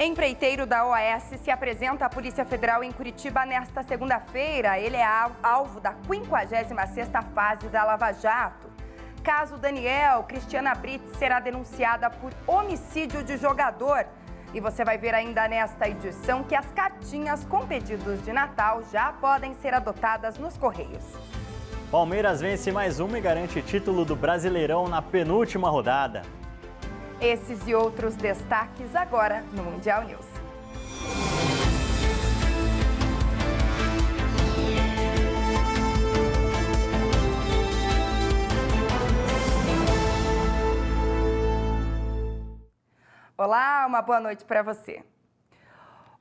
Empreiteiro da OAS se apresenta à Polícia Federal em Curitiba nesta segunda-feira. Ele é alvo da 56ª fase da Lava Jato. Caso Daniel, Cristiana Brits será denunciada por homicídio de jogador. E você vai ver ainda nesta edição que as cartinhas com pedidos de Natal já podem ser adotadas nos Correios. Palmeiras vence mais uma e garante título do Brasileirão na penúltima rodada. Esses e outros destaques agora no Mundial News. Olá, uma boa noite para você.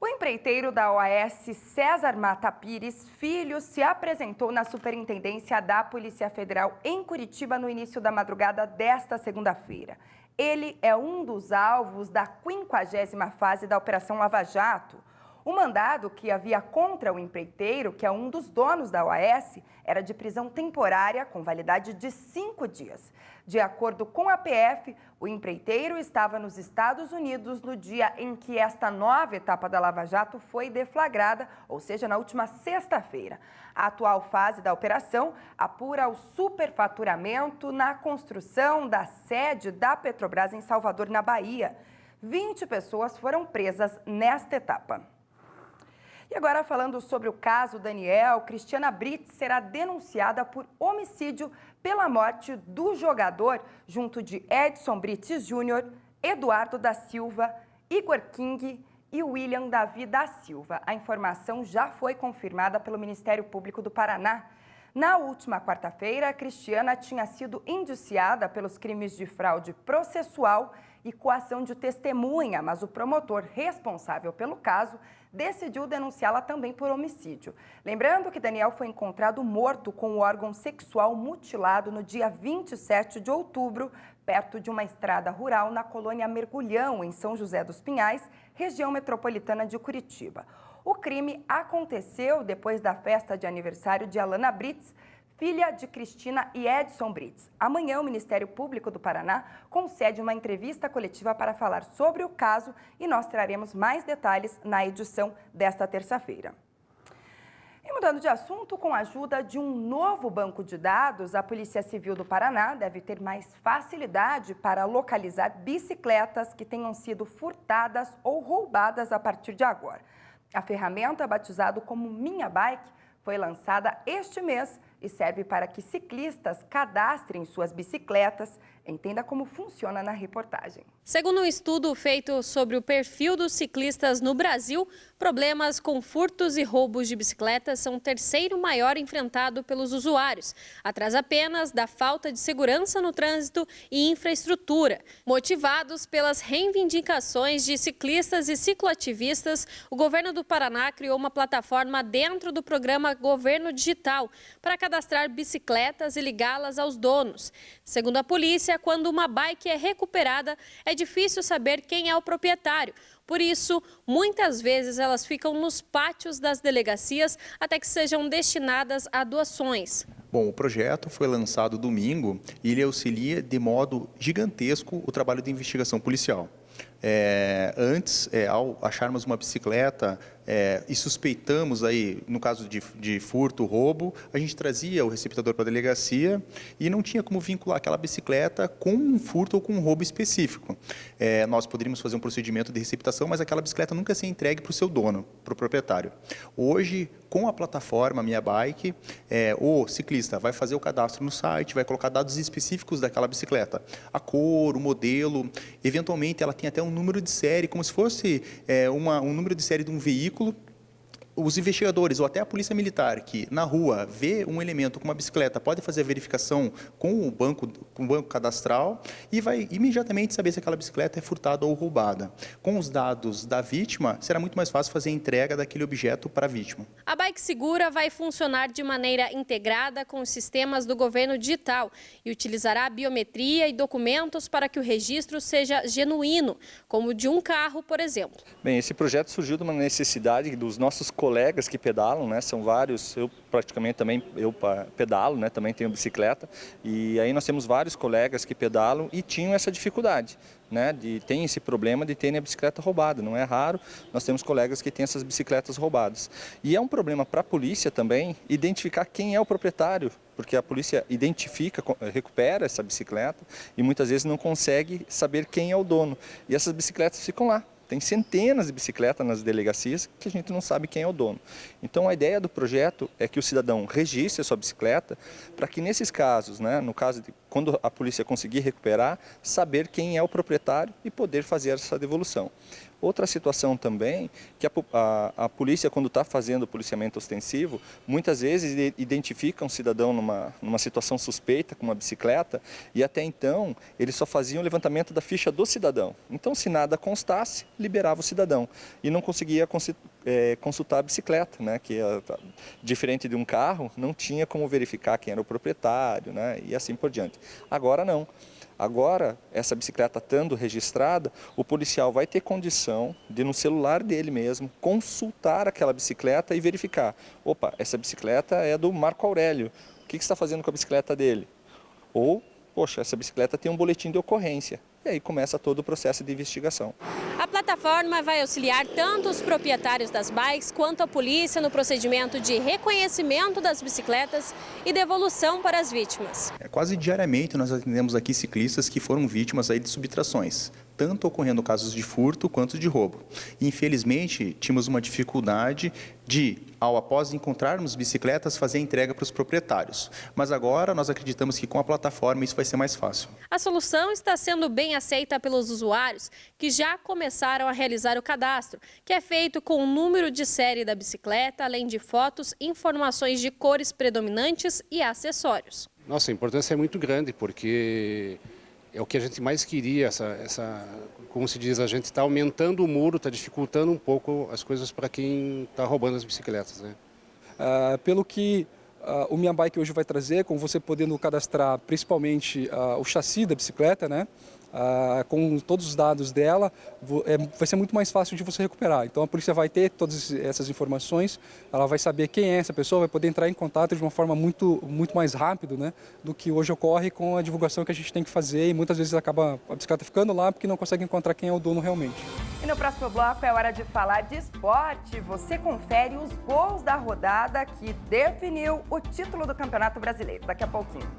O empreiteiro da OAS, César Mata Pires Filho, se apresentou na Superintendência da Polícia Federal em Curitiba no início da madrugada desta segunda-feira. Ele é um dos alvos da 50ª fase da Operação Lava Jato. O mandado que havia contra o empreiteiro, que é um dos donos da OAS, era de prisão temporária com validade de 5 dias. De acordo com a PF, o empreiteiro estava nos Estados Unidos no dia em que esta nova etapa da Lava Jato foi deflagrada, ou seja, na última sexta-feira. A atual fase da operação apura o superfaturamento na construção da sede da Petrobras em Salvador, na Bahia. 20 pessoas foram presas nesta etapa. E agora, falando sobre o caso Daniel, Cristiana Brits será denunciada por homicídio pela morte do jogador, junto de Edson Brits Júnior, Eduardo da Silva, Igor King e William Davi da Silva. A informação já foi confirmada pelo Ministério Público do Paraná. Na última quarta-feira, a Cristiana tinha sido indiciada pelos crimes de fraude processual e coação de testemunha, mas o promotor responsável pelo caso decidiu denunciá-la também por homicídio. Lembrando que Daniel foi encontrado morto com o órgão sexual mutilado no dia 27 de outubro, perto de uma estrada rural na colônia Mergulhão, em São José dos Pinhais, região metropolitana de Curitiba. O crime aconteceu depois da festa de aniversário de Alana Brits, filha de Cristina e Edson Brits. Amanhã, o Ministério Público do Paraná concede uma entrevista coletiva para falar sobre o caso e nós traremos mais detalhes na edição desta terça-feira. E mudando de assunto, com a ajuda de um novo banco de dados, a Polícia Civil do Paraná deve ter mais facilidade para localizar bicicletas que tenham sido furtadas ou roubadas a partir de agora. A ferramenta, batizada como Minha Bike, foi lançada este mês e serve para que ciclistas cadastrem suas bicicletas. Entenda como funciona na reportagem. Segundo um estudo feito sobre o perfil dos ciclistas no Brasil, problemas com furtos e roubos de bicicletas são o terceiro maior enfrentado pelos usuários, atrás apenas da falta de segurança no trânsito e infraestrutura. Motivados pelas reivindicações de ciclistas e cicloativistas, o governo do Paraná criou uma plataforma dentro do programa Governo Digital para cadastrar bicicletas e ligá-las aos donos. Segundo a polícia, quando uma bike é recuperada, é difícil saber quem é o proprietário. Por isso, muitas vezes elas ficam nos pátios das delegacias até que sejam destinadas a doações. Bom, o projeto foi lançado domingo e ele auxilia de modo gigantesco o trabalho de investigação policial. Antes, ao acharmos uma bicicleta e suspeitamos aí, no caso de furto, roubo, a gente trazia o receptador para a delegacia e não tinha como vincular aquela bicicleta com um furto ou com um roubo específico. Nós poderíamos fazer um procedimento de receptação, mas aquela bicicleta nunca seria entregue para o seu dono, para o proprietário. Hoje, com a plataforma Minha Bike, o ciclista vai fazer o cadastro no site, vai colocar dados específicos daquela bicicleta, a cor, o modelo, eventualmente ela tem até um número de série, como se fosse um número de série de um veículo. Os investigadores ou até a polícia militar que na rua vê um elemento com uma bicicleta pode fazer a verificação com o banco cadastral e vai imediatamente saber se aquela bicicleta é furtada ou roubada. Com os dados da vítima, será muito mais fácil fazer a entrega daquele objeto para a vítima. A Bike Segura vai funcionar de maneira integrada com os sistemas do governo digital e utilizará biometria e documentos para que o registro seja genuíno, como o de um carro, por exemplo. Bem, esse projeto surgiu de uma necessidade dos nossos colegas colegas que pedalam, né? São vários, eu praticamente também pedalo, né? Também tenho bicicleta, e aí nós temos vários colegas que pedalam e tinham essa dificuldade, né? Tem esse problema de terem a bicicleta roubada, não é raro, nós temos colegas que têm essas bicicletas roubadas. E é um problema para a polícia também identificar quem é o proprietário, porque a polícia identifica, recupera essa bicicleta e muitas vezes não consegue saber quem é o dono. E essas bicicletas ficam lá. Tem centenas de bicicletas nas delegacias que a gente não sabe quem é o dono. Então a ideia do projeto é que o cidadão registre a sua bicicleta para que nesses casos, né, no caso de quando a polícia conseguir recuperar, saber quem é o proprietário e poder fazer essa devolução. Outra situação também, que a polícia, quando está fazendo o policiamento ostensivo, muitas vezes identifica um cidadão numa situação suspeita com uma bicicleta e até então eles só faziam o levantamento da ficha do cidadão. Então, se nada constasse, liberava o cidadão e não conseguia consultar a bicicleta, né? Que diferente de um carro, não tinha como verificar quem era o proprietário, né? E assim por diante. Agora não. Agora, essa bicicleta estando registrada, o policial vai ter condição de, no celular dele mesmo, consultar aquela bicicleta e verificar. Opa, essa bicicleta é do Marco Aurélio. O que você está fazendo com a bicicleta dele? Ou, poxa, essa bicicleta tem um boletim de ocorrência. E aí começa todo o processo de investigação. A plataforma vai auxiliar tanto os proprietários das bikes quanto a polícia no procedimento de reconhecimento das bicicletas e devolução para as vítimas. Quase diariamente nós atendemos aqui ciclistas que foram vítimas aí de subtrações, tanto ocorrendo casos de furto quanto de roubo. E, infelizmente, tínhamos uma dificuldade de, após encontrarmos bicicletas, fazer a entrega para os proprietários. Mas agora nós acreditamos que com a plataforma isso vai ser mais fácil. A solução está sendo bem aceita pelos usuários que já começaram a realizar o cadastro, que é feito com o número de série da bicicleta, além de fotos, informações de cores predominantes e acessórios. Nossa, a importância é muito grande, porque é o que a gente mais queria, como se diz, a gente está aumentando o muro, está dificultando um pouco as coisas para quem está roubando as bicicletas, né? Pelo que o Minha Bike hoje vai trazer, com você podendo cadastrar principalmente o chassi da bicicleta, né? Com todos os dados dela, vai ser muito mais fácil de você recuperar. Então a polícia vai ter todas essas informações, ela vai saber quem é essa pessoa, vai poder entrar em contato de uma forma muito mais rápida, né, do que hoje ocorre com a divulgação que a gente tem que fazer, e muitas vezes acaba a bicicleta ficando lá porque não consegue encontrar quem é o dono realmente. E no próximo bloco é hora de falar de esporte. Você confere os gols da rodada que definiu o título do Campeonato Brasileiro. Daqui a pouquinho.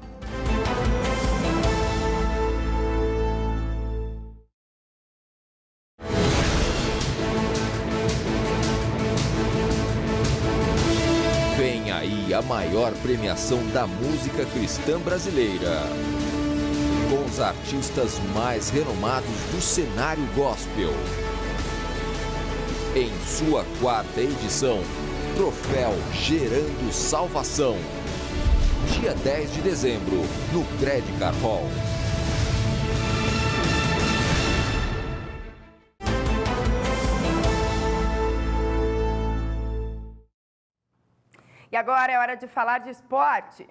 Vem aí a maior premiação da música cristã brasileira, com os artistas mais renomados do cenário gospel. Em sua 4ª edição, Troféu Gerando Salvação. Dia 10 de dezembro, no Credit Card Hall. E agora é hora de falar de esporte.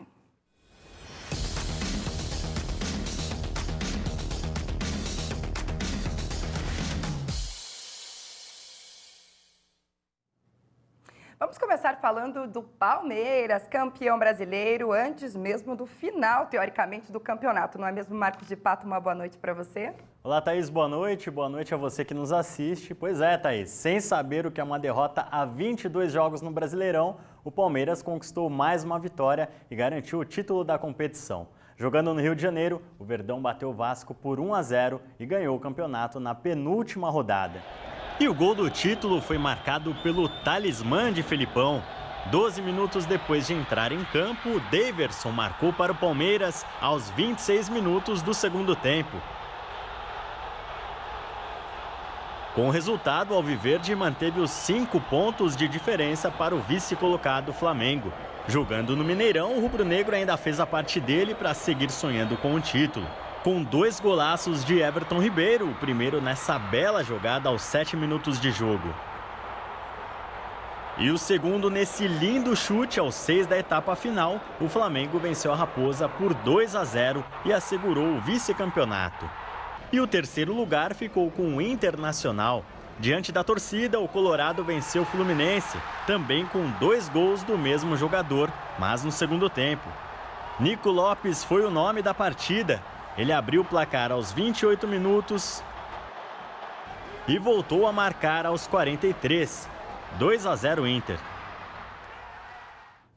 Vamos começar falando do Palmeiras, campeão brasileiro, antes mesmo do final, teoricamente, do campeonato. Não é mesmo, Marcos de Pato? Uma boa noite para você. Olá, Thaís, boa noite. Boa noite a você que nos assiste. Pois é, Thaís, sem saber o que é uma derrota a 22 jogos no Brasileirão, o Palmeiras conquistou mais uma vitória e garantiu o título da competição. Jogando no Rio de Janeiro, o Verdão bateu o Vasco por 1-0 e ganhou o campeonato na penúltima rodada. E o gol do título foi marcado pelo talismã de Felipão. 12 minutos depois de entrar em campo, Daverson marcou para o Palmeiras aos 26 minutos do segundo tempo. Com o resultado, o Alviverde manteve os 5 pontos de diferença para o vice-colocado Flamengo. Jogando no Mineirão, o rubro-negro ainda fez a parte dele para seguir sonhando com o título. Com 2 golaços de Everton Ribeiro, o primeiro nessa bela jogada aos 7 minutos de jogo. E o segundo nesse lindo chute aos 6 da etapa final, o Flamengo venceu a Raposa por 2-0 e assegurou o vice-campeonato. E o terceiro lugar ficou com o Internacional. Diante da torcida, o Colorado venceu o Fluminense, também com 2 gols do mesmo jogador, mas no segundo tempo. Nico Lopes foi o nome da partida. Ele abriu o placar aos 28 minutos e voltou a marcar aos 43. 2-0 Inter.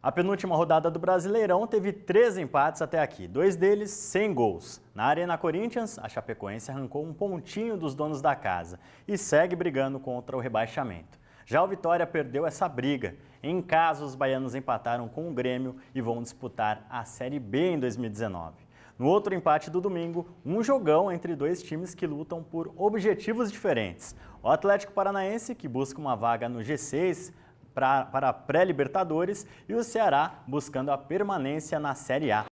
A penúltima rodada do Brasileirão teve 3 empates até aqui, 2 deles sem gols. Na Arena Corinthians, a Chapecoense arrancou um pontinho dos donos da casa e segue brigando contra o rebaixamento. Já o Vitória perdeu essa briga. Em casa, os baianos empataram com o Grêmio e vão disputar a Série B em 2019. No outro empate do domingo, um jogão entre 2 times que lutam por objetivos diferentes. O Atlético Paranaense, que busca uma vaga no G6, para a pré-Libertadores, e o Ceará buscando a permanência na Série A.